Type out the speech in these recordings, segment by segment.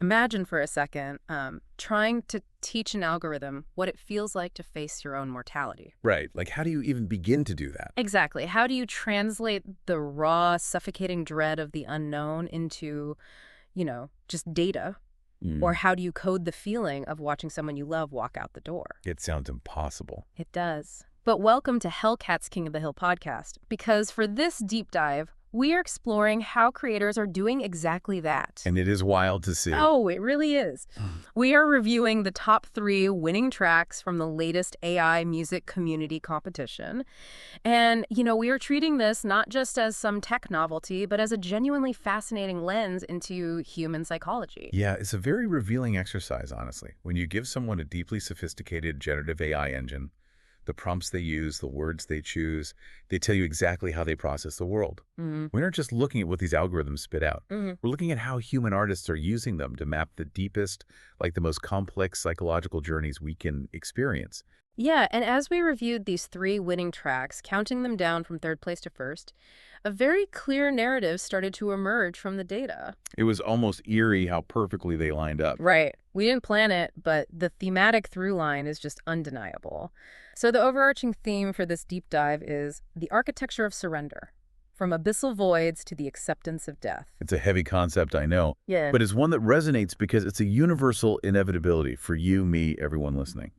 Imagine for a second trying to teach an algorithm what it feels like to face your own mortality. Right. Like, how do you even begin to do that? Exactly. How do you translate the raw, suffocating dread of the unknown into, just data? Or how do you code the feeling of watching someone you love walk out the door? It sounds impossible. It does. But welcome to Hellcat's King of the Hill podcast, because for this deep dive, we are exploring how creators are doing exactly that. And it is wild to see. Oh, it really is. We are reviewing the top 3 winning tracks from the latest AI music community competition. And, we are treating this not just as some tech novelty, but as a genuinely fascinating lens into human psychology. Yeah, it's a very revealing exercise, honestly. When you give someone a deeply sophisticated generative AI engine, the prompts they use, the words they choose, they tell you exactly how they process the world. We aren't just looking at what these algorithms spit out. We're looking at how human artists are using them to map the deepest, the most complex psychological journeys we can experience. Yeah, and as we reviewed these 3 winning tracks, counting them down from 3rd place to 1st, a very clear narrative started to emerge from the data. It was almost eerie how perfectly they lined up. Right. We didn't plan it, but the thematic through line is just undeniable. So the overarching theme for this deep dive is the architecture of surrender, from abyssal voids to the acceptance of death. It's a heavy concept, I know. Yeah. But it's one that resonates because it's a universal inevitability for you, me, everyone listening.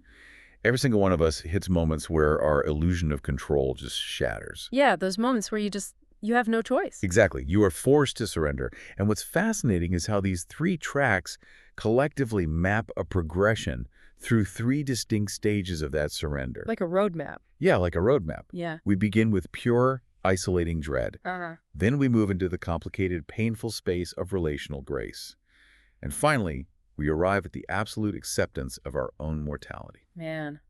Every single one of us hits moments where our illusion of control just shatters. Yeah, those moments where you have no choice. Exactly. You are forced to surrender. And what's fascinating is how these 3 tracks collectively map a progression through 3 distinct stages of that surrender. Like a roadmap. Yeah, like a roadmap. Yeah. We begin with pure, isolating dread. Then we move into the complicated, painful space of relational grace. And finally, we arrive at the absolute acceptance of our own mortality. Man.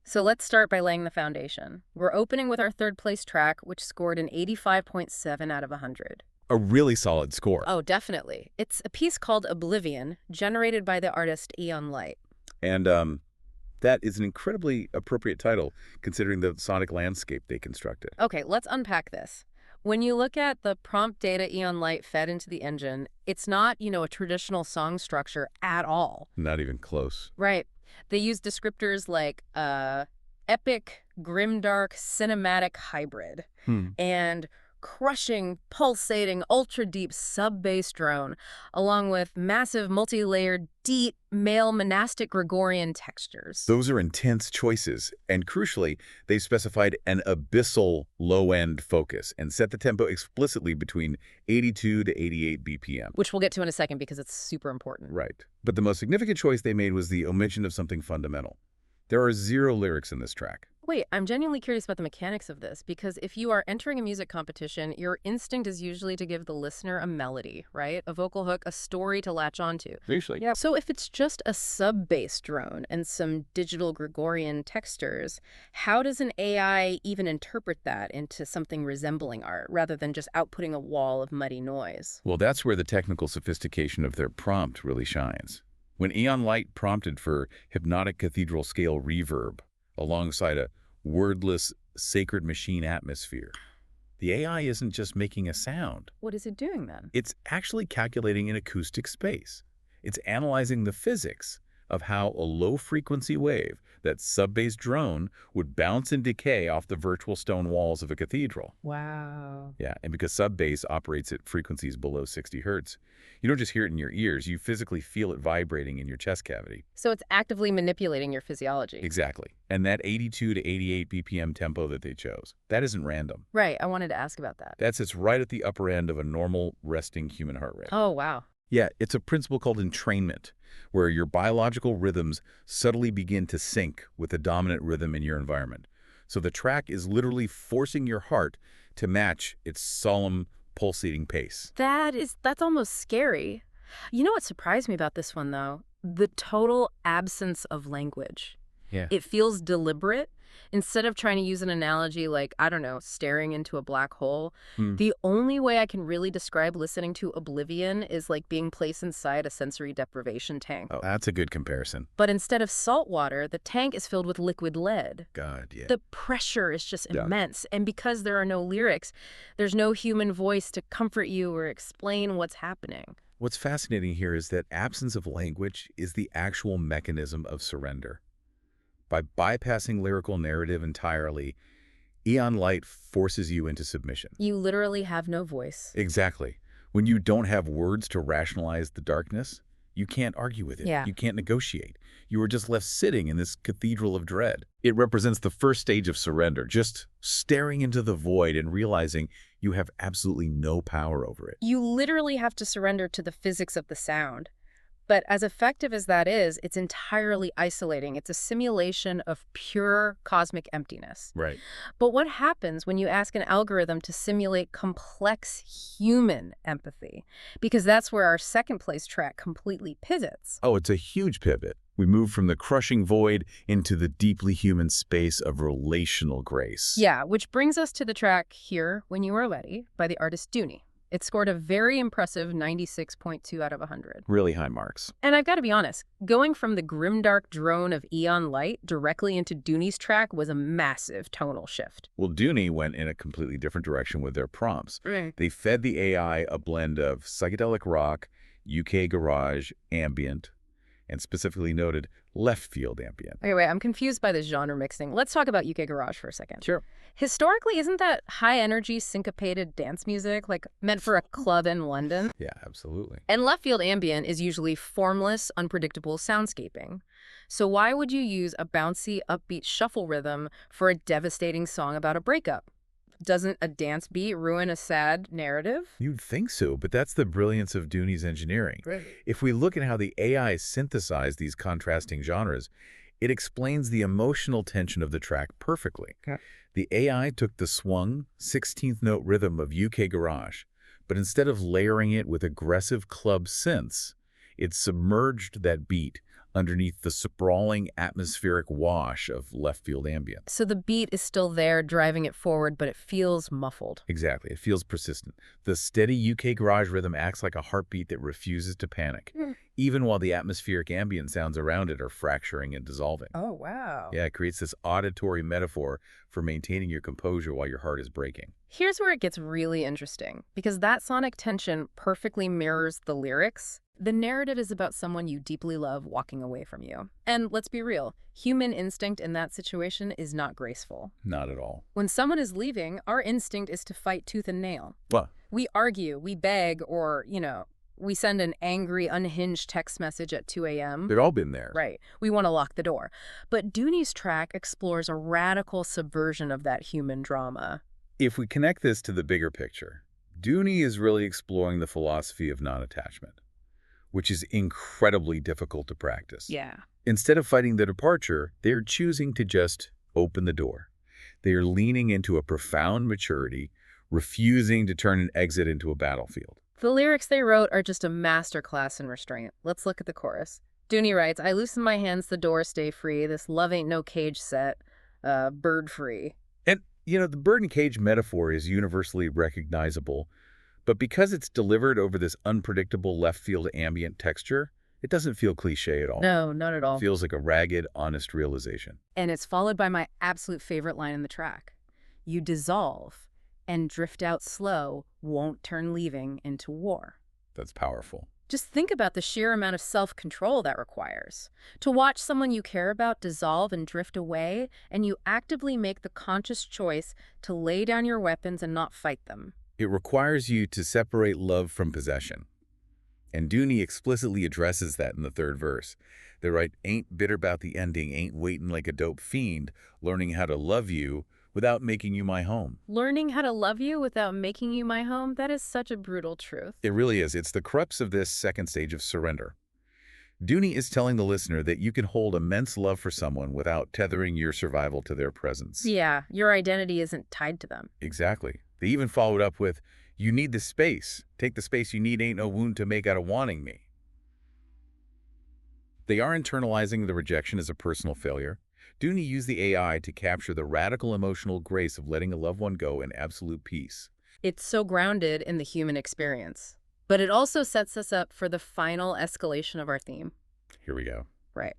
So let's start by laying the foundation. We're opening with our 3rd place track, which scored an 85.7 out of 100. A really solid score. Oh, definitely. It's a piece called Oblivion, generated by the artist Aeon. And that is an incredibly appropriate title, considering the sonic landscape they constructed. Okay, let's unpack this. When you look at the prompt data Aeon fed into the engine, it's not, a traditional song structure at all. Not even close. Right. They use descriptors like epic, grimdark, cinematic hybrid, and crushing, pulsating, ultra-deep sub-bass drone, along with massive, multi-layered, deep, male monastic Gregorian textures. Those are intense choices, and crucially, they've specified an abyssal low-end focus and set the tempo explicitly between 82 to 88 BPM. Which we'll get to in a second because it's super important. Right. But the most significant choice they made was the omission of something fundamental. There are 0 lyrics in this track. Wait, I'm genuinely curious about the mechanics of this, because if you are entering a music competition, your instinct is usually to give the listener a melody, right? A vocal hook, a story to latch onto. Usually. Yeah. So if it's just a sub-bass drone and some digital Gregorian textures, how does an AI even interpret that into something resembling art, rather than just outputting a wall of muddy noise? Well, that's where the technical sophistication of their prompt really shines. When Aeon prompted for hypnotic Cathedral-Scale reverb alongside a wordless sacred machine atmosphere, the AI isn't just making a sound. What is it doing then? It's actually calculating an acoustic space. It's analyzing the physics of how a low-frequency wave, that sub-bass drone, would bounce and decay off the virtual stone walls of a cathedral. Wow. Yeah, and because sub-bass operates at frequencies below 60 hertz, you don't just hear it in your ears, you physically feel it vibrating in your chest cavity. So it's actively manipulating your physiology. Exactly. And that 82 to 88 BPM tempo that they chose, that isn't random. Right, I wanted to ask about that. That sits right at the upper end of a normal resting human heart rate. Oh, wow. Yeah, it's a principle called entrainment, where your biological rhythms subtly begin to sync with the dominant rhythm in your environment. So the track is literally forcing your heart to match its solemn, pulsating pace. That's almost scary. You know what surprised me about this one, though? The total absence of language. Yeah. It feels deliberate. Instead of trying to use an analogy like, I don't know, staring into a black hole, the only way I can really describe listening to Oblivion is like being placed inside a sensory deprivation tank. Oh, that's a good comparison. But instead of salt water, the tank is filled with liquid lead. God, yeah. The pressure is just immense. And because there are no lyrics, there's no human voice to comfort you or explain what's happening. What's fascinating here is that absence of language is the actual mechanism of surrender. By bypassing lyrical narrative entirely, Aeon Light forces you into submission. You literally have no voice. Exactly. When you don't have words to rationalize the darkness, you can't argue with it. Yeah. You can't negotiate. You are just left sitting in this cathedral of dread. It represents the first stage of surrender, just staring into the void and realizing you have absolutely no power over it. You literally have to surrender to the physics of the sound. But as effective as that is, it's entirely isolating. It's a simulation of pure cosmic emptiness. Right. But what happens when you ask an algorithm to simulate complex human empathy? Because that's where our second place track completely pivots. Oh, it's a huge pivot. We move from the crushing void into the deeply human space of relational grace. Yeah, which brings us to the track Here, When You Are Ready by the artist Duni. It scored a very impressive 96.2 out of 100. Really high marks. And I've got to be honest, going from the grimdark drone of Aeon Light directly into Duni's track was a massive tonal shift. Well, Duni went in a completely different direction with their prompts. Right. They fed the AI a blend of psychedelic rock, UK garage, ambient, and specifically noted left field ambient. Okay, wait, I'm confused by this genre mixing. Let's talk about UK garage for a second. Sure. Historically, isn't that high-energy, syncopated dance music, like meant for a club in London? Yeah, absolutely. And left field ambient is usually formless, unpredictable soundscaping. So why would you use a bouncy, upbeat shuffle rhythm for a devastating song about a breakup? Doesn't a dance beat ruin a sad narrative? You'd think so, but that's the brilliance of Duni's engineering. Right. If we look at how the AI synthesized these contrasting genres, it explains the emotional tension of the track perfectly. Okay. The AI took the swung, 16th note rhythm of UK garage, but instead of layering it with aggressive club synths, it submerged that beat underneath the sprawling atmospheric wash of left field ambient. So the beat is still there, driving it forward, but it feels muffled. Exactly. It feels persistent. The steady UK garage rhythm acts like a heartbeat that refuses to panic, even while the atmospheric ambient sounds around it are fracturing and dissolving. Oh, wow. Yeah, it creates this auditory metaphor for maintaining your composure while your heart is breaking. Here's where it gets really interesting, because that sonic tension perfectly mirrors the lyrics. The narrative is about someone you deeply love walking away from you. And let's be real, human instinct in that situation is not graceful. Not at all. When someone is leaving, our instinct is to fight tooth and nail. What? We argue, we beg, or, we send an angry, unhinged text message at 2 a.m. They've all been there. Right. We want to lock the door. But Duni's track explores a radical subversion of that human drama. If we connect this to the bigger picture, Duni is really exploring the philosophy of non-attachment, which is incredibly difficult to practice. Yeah. Instead of fighting the departure, they're choosing to just open the door. They are leaning into a profound maturity, refusing to turn an exit into a battlefield. The lyrics they wrote are just a masterclass in restraint. Let's look at the chorus. Duni writes, I loosen my hands, the door stay free. This love ain't no cage set, bird free. And, the bird and cage metaphor is universally recognizable, but because it's delivered over this unpredictable left field ambient texture, it doesn't feel cliche at all. No, not at all. It feels like a ragged, honest realization. And it's followed by my absolute favorite line in the track. You dissolve and drift out slow, won't turn leaving into war. That's powerful. Just think about the sheer amount of self-control that requires. To watch someone you care about dissolve and drift away, and you actively make the conscious choice to lay down your weapons and not fight them. It requires you to separate love from possession. And Duni explicitly addresses that in the third verse. They write, ain't bitter about the ending, ain't waiting like a dope fiend, learning how to love you without making you my home. Learning how to love you without making you my home, that is such a brutal truth. It really is. It's the crux of this second stage of surrender. Duni is telling the listener that you can hold immense love for someone without tethering your survival to their presence. Yeah, your identity isn't tied to them. Exactly. They even followed up with, you need the space. Take the space you need, ain't no wound to make out of wanting me. They are internalizing the rejection as a personal failure. Duni used the AI to capture the radical emotional grace of letting a loved one go in absolute peace. It's so grounded in the human experience. But it also sets us up for the final escalation of our theme. Here we go. Right.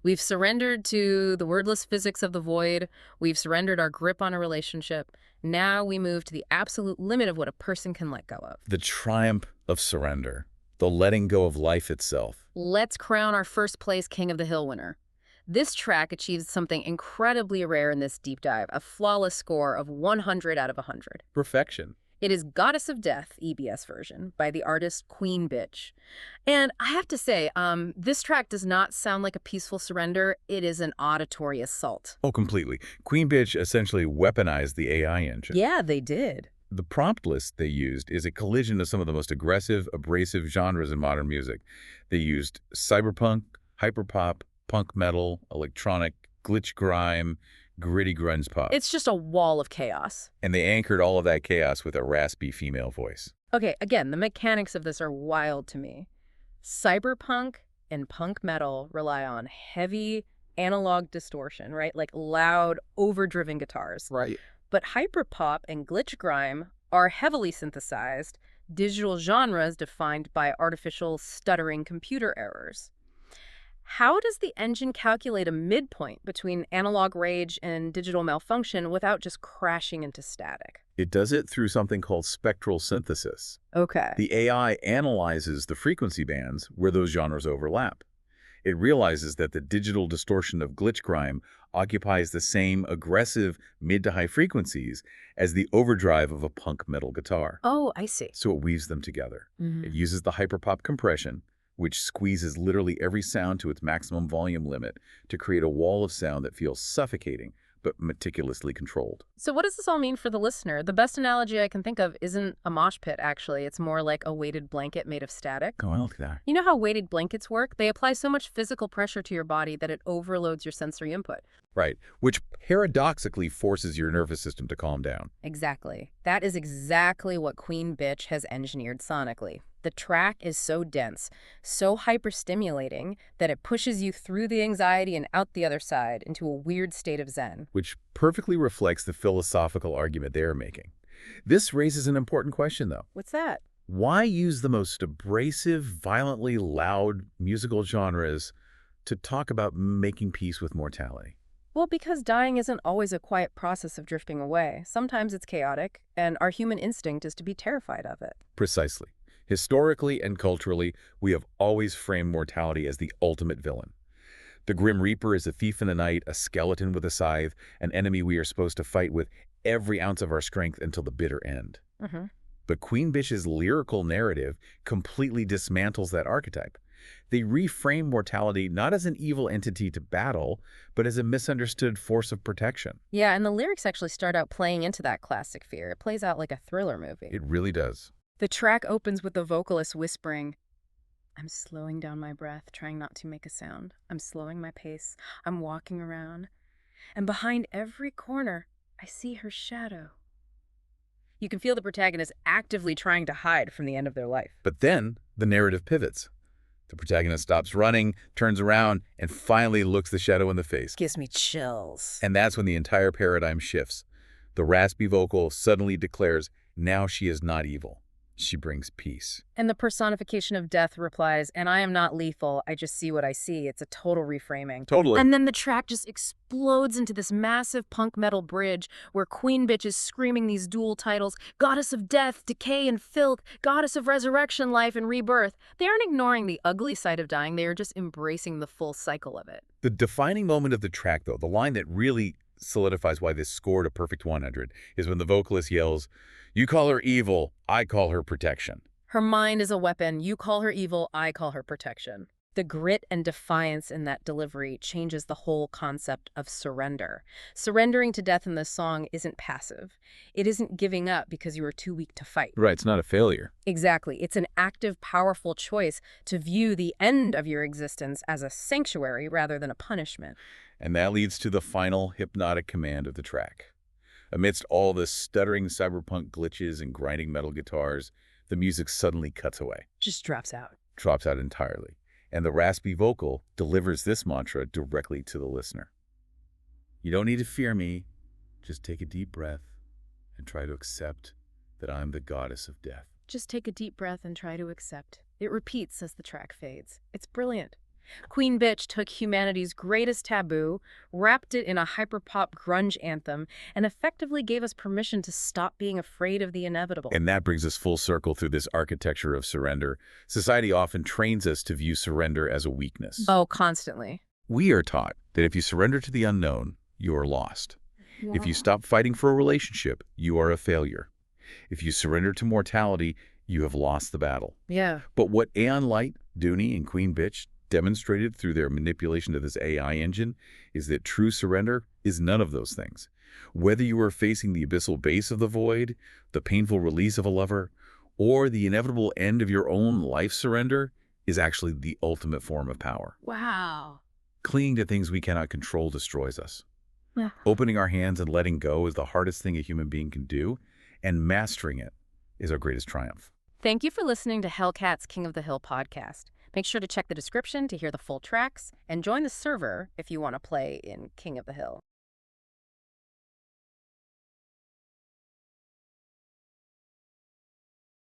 We've surrendered to the wordless physics of the void. We've surrendered our grip on a relationship. Now we move to the absolute limit of what a person can let go of. The triumph of surrender. The letting go of life itself. Let's crown our first place King of the Hill winner. This track achieves something incredibly rare in this deep dive, a flawless score of 100 out of 100. Perfection. It is Goddess of Death, E.B.S. version, by the artist Queen Bitch. And I have to say, this track does not sound like a peaceful surrender. It is an auditory assault. Oh, completely. Queen Bitch essentially weaponized the AI engine. Yeah, they did. The prompt list they used is a collision of some of the most aggressive, abrasive genres in modern music. They used cyberpunk, hyperpop, punk metal, electronic, glitch grime, gritty grunge pop. It's just a wall of chaos. And they anchored all of that chaos with a raspy female voice. Okay, again, the mechanics of this are wild to me. Cyberpunk and punk metal rely on heavy analog distortion, right? Like loud, overdriven guitars. Right. But hyperpop and glitch grime are heavily synthesized, digital genres defined by artificial stuttering computer errors. How does the engine calculate a midpoint between analog rage and digital malfunction without just crashing into static? It does it through something called spectral synthesis. Okay. The AI analyzes the frequency bands where those genres overlap. It realizes that the digital distortion of glitch grime occupies the same aggressive mid to high frequencies as the overdrive of a punk metal guitar. Oh, I see. So it weaves them together. It uses the hyperpop compression, which squeezes literally every sound to its maximum volume limit to create a wall of sound that feels suffocating but meticulously controlled. So what does this all mean for the listener? The best analogy I can think of isn't a mosh pit, actually. It's more like a weighted blanket made of static. Oh, I like that. You know how weighted blankets work? They apply so much physical pressure to your body that it overloads your sensory input. Right, which paradoxically forces your nervous system to calm down. Exactly. That is exactly what Queen Bitch has engineered sonically. The track is so dense, so hyper-stimulating, that it pushes you through the anxiety and out the other side into a weird state of zen. Which perfectly reflects the philosophical argument they are making. This raises an important question, though. What's that? Why use the most abrasive, violently loud musical genres to talk about making peace with mortality? Well, because dying isn't always a quiet process of drifting away. Sometimes it's chaotic, and our human instinct is to be terrified of it. Precisely. Historically and culturally, we have always framed mortality as the ultimate villain. The Grim Reaper is a thief in the night, a skeleton with a scythe, an enemy we are supposed to fight with every ounce of our strength until the bitter end. But Queen Bitch's lyrical narrative completely dismantles that archetype. They reframe mortality not as an evil entity to battle, but as a misunderstood force of protection. Yeah, and the lyrics actually start out playing into that classic fear. It plays out like a thriller movie. It really does. The track opens with the vocalist whispering, "I'm slowing down my breath, trying not to make a sound. I'm slowing my pace. I'm walking around. And behind every corner, I see her shadow." You can feel the protagonist actively trying to hide from the end of their life. But then the narrative pivots. The protagonist stops running, turns around, and finally looks the shadow in the face. Gives me chills. And that's when the entire paradigm shifts. The raspy vocal suddenly declares, now she is not evil. She brings peace. And the personification of death replies, "And I am not lethal, I just see what I see." It's a total reframing. Totally. And then the track just explodes into this massive punk metal bridge where Queen Bitch is screaming these dual titles: Goddess of Death, Decay and Filth, Goddess of Resurrection, Life and Rebirth. They aren't ignoring the ugly side of dying, they are just embracing the full cycle of it. The defining moment of the track, though, the line that really solidifies why this scored a perfect 100, is when the vocalist yells, "You call her evil, I call her protection." Her mind is a weapon. You call her evil, I call her protection. The grit and defiance in that delivery changes the whole concept of surrender. Surrendering to death in this song isn't passive. It isn't giving up because you were too weak to fight. Right, it's not a failure. Exactly. It's an active, powerful choice to view the end of your existence as a sanctuary rather than a punishment. And that leads to the final hypnotic command of the track. Amidst all the stuttering cyberpunk glitches and grinding metal guitars, the music suddenly cuts away. Just drops out. Drops out entirely. And the raspy vocal delivers this mantra directly to the listener. You don't need to fear me. Just take a deep breath and try to accept that I'm the goddess of death. Just take a deep breath and try to accept. It repeats as the track fades. It's brilliant. Queen Bitch took humanity's greatest taboo, wrapped it in a hyperpop grunge anthem, and effectively gave us permission to stop being afraid of the inevitable. And that brings us full circle through this architecture of surrender. Society often trains us to view surrender as a weakness. Oh, constantly. We are taught that if you surrender to the unknown, you are lost. Yeah. If you stop fighting for a relationship, you are a failure. If you surrender to mortality, you have lost the battle. Yeah. But what Aeon Light, Duni, and Queen Bitch demonstrated through their manipulation of this AI engine is that true surrender is none of those things. Whether you are facing the abyssal base of the void, the painful release of a lover, or the inevitable end of your own life, surrender is actually the ultimate form of power. Wow. Clinging to things we cannot control destroys us. Yeah. Opening our hands and letting go is the hardest thing a human being can do, and mastering it is our greatest triumph. Thank you for listening to Hellcat's King of the Hill podcast. Make sure to check the description to hear the full tracks, and join the server if you want to play in King of the Hill.